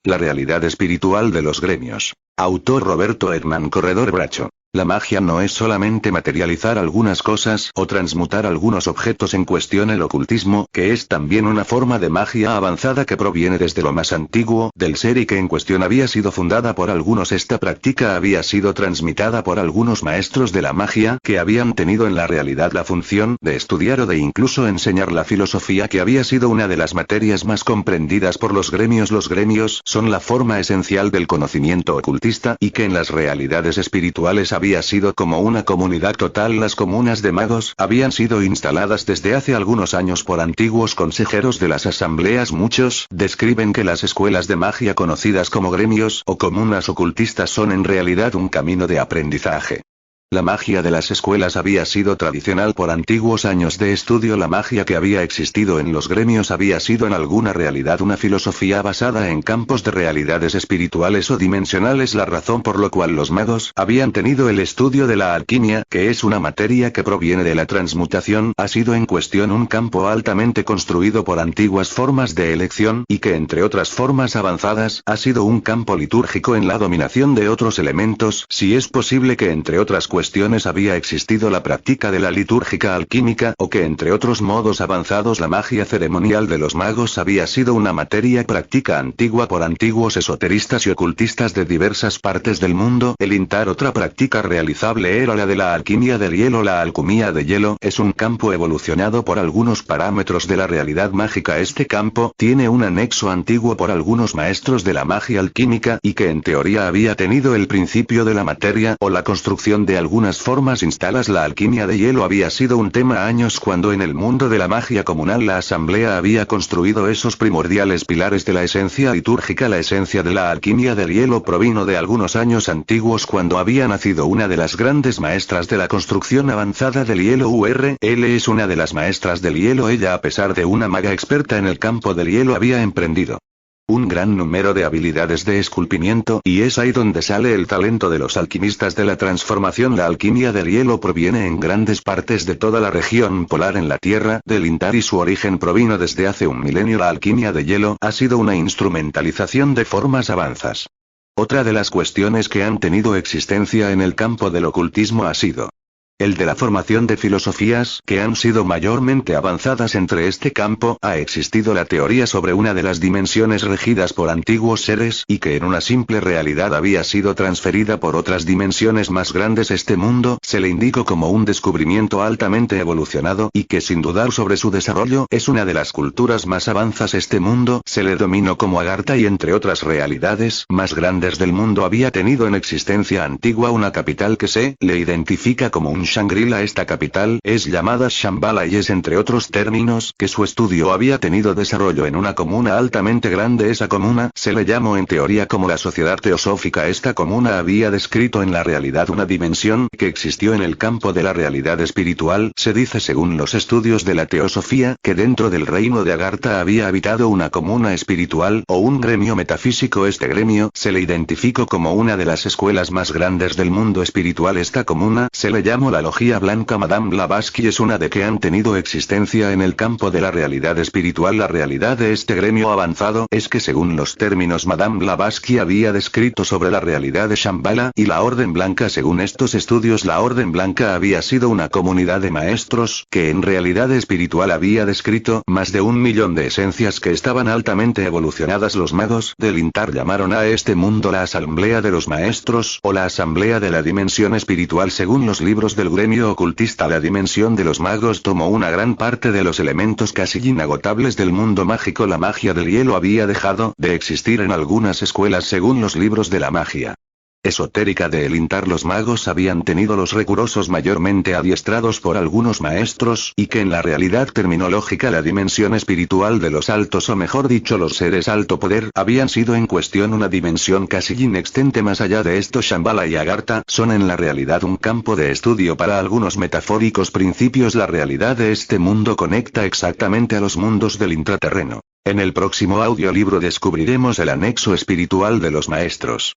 La realidad espiritual de los gremios. Autor Roberto Hernán Corredor Bracho. La magia no es solamente materializar algunas cosas o transmutar algunos objetos en cuestión. El ocultismo, que es también una forma de magia avanzada que proviene desde lo más antiguo del ser y que en cuestión había sido fundada por algunos. Esta práctica había sido transmitida por algunos maestros de la magia que habían tenido en la realidad la función de estudiar o de incluso enseñar la filosofía, que había sido una de las materias más comprendidas por los gremios. Los gremios son la forma esencial del conocimiento ocultista y que en las realidades espirituales había sido como una comunidad total. Las comunas de magos habían sido instaladas desde hace algunos años por antiguos consejeros de las asambleas. Muchos describen que las escuelas de magia conocidas como gremios o comunas ocultistas son en realidad un camino de aprendizaje. La magia de las escuelas había sido tradicional por antiguos años de estudio. La magia que había existido en los gremios había sido en alguna realidad una filosofía basada en campos de realidades espirituales o dimensionales, la razón por la cual los magos habían tenido el estudio de la alquimia, que es una materia que proviene de la transmutación. Ha sido en cuestión un campo altamente construido por antiguas formas de elección y que, entre otras formas avanzadas, ha sido un campo litúrgico en la dominación de otros elementos. Si es posible que entre otras cuestiones había existido la práctica de la litúrgica alquímica, o que entre otros modos avanzados la magia ceremonial de los magos había sido una materia práctica antigua por antiguos esoteristas y ocultistas de diversas partes del mundo. El intar otra práctica realizable era la de la alquimia del hielo. La alquimia de hielo es un campo evolucionado por algunos parámetros de la realidad mágica. Este campo tiene un anexo antiguo por algunos maestros de la magia alquímica y que en teoría había tenido el principio de la materia o la construcción de algunas formas instalas. La alquimia de hielo había sido un tema años cuando en el mundo de la magia comunal la asamblea había construido esos primordiales pilares de la esencia litúrgica. La esencia de la alquimia del hielo provino de algunos años antiguos cuando había nacido una de las grandes maestras de la construcción avanzada del hielo. URL es una de las maestras del hielo. Ella, a pesar de una maga experta en el campo del hielo, había emprendido un gran número de habilidades de esculpimiento, y es ahí donde sale el talento de los alquimistas de la transformación. La alquimia del hielo proviene en grandes partes de toda la región polar en la Tierra del Intar y su origen provino desde hace un milenio. La alquimia de hielo ha sido una instrumentalización de formas avanzadas. Otra de las cuestiones que han tenido existencia en el campo del ocultismo ha sido el de la formación de filosofías que han sido mayormente avanzadas. Entre este campo ha existido la teoría sobre una de las dimensiones regidas por antiguos seres y que en una simple realidad había sido transferida por otras dimensiones más grandes. Este mundo se le indicó como un descubrimiento altamente evolucionado y que, sin dudar sobre su desarrollo, es una de las culturas más avanzadas. Este mundo se le denominó como Agartha y entre otras realidades más grandes del mundo había tenido en existencia antigua una capital que se le identifica como un Shangri-La. Esta capital es llamada Shambhala y es, entre otros términos, que su estudio había tenido desarrollo en una comuna altamente grande. Esa comuna se le llamó en teoría como la sociedad teosófica. Esta comuna había descrito en la realidad una dimensión que existió en el campo de la realidad espiritual. Se dice, según los estudios de la teosofía, que dentro del reino de Agartha había habitado una comuna espiritual o un gremio metafísico. Este gremio se le identificó como una de las escuelas más grandes del mundo espiritual. Esta comuna se le llamó la Logia Blanca. Madame Blavatsky es una de que han tenido existencia en el campo de la realidad espiritual. La realidad de este gremio avanzado es que, según los términos Madame Blavatsky había descrito sobre la realidad de Shambhala y la Orden Blanca, según estos estudios la Orden Blanca había sido una comunidad de maestros que en realidad espiritual había descrito más de 1 millón de esencias que estaban altamente evolucionadas. Los magos del Intar llamaron a este mundo la Asamblea de los Maestros o la Asamblea de la Dimensión Espiritual. Según los libros del gremio ocultista, la dimensión de los magos tomó una gran parte de los elementos casi inagotables del mundo mágico. La magia del hielo había dejado de existir en algunas escuelas según los libros de la magia esotérica de El Intar. Los magos habían tenido los recursos mayormente adiestrados por algunos maestros, y que en la realidad terminológica la dimensión espiritual de los altos, o mejor dicho los seres alto poder, habían sido en cuestión una dimensión casi inexistente. Más allá de esto, Shambhala y Agartha son en la realidad un campo de estudio para algunos metafóricos principios. La realidad de este mundo conecta exactamente a los mundos del intraterreno. En el próximo audiolibro descubriremos el anexo espiritual de los maestros.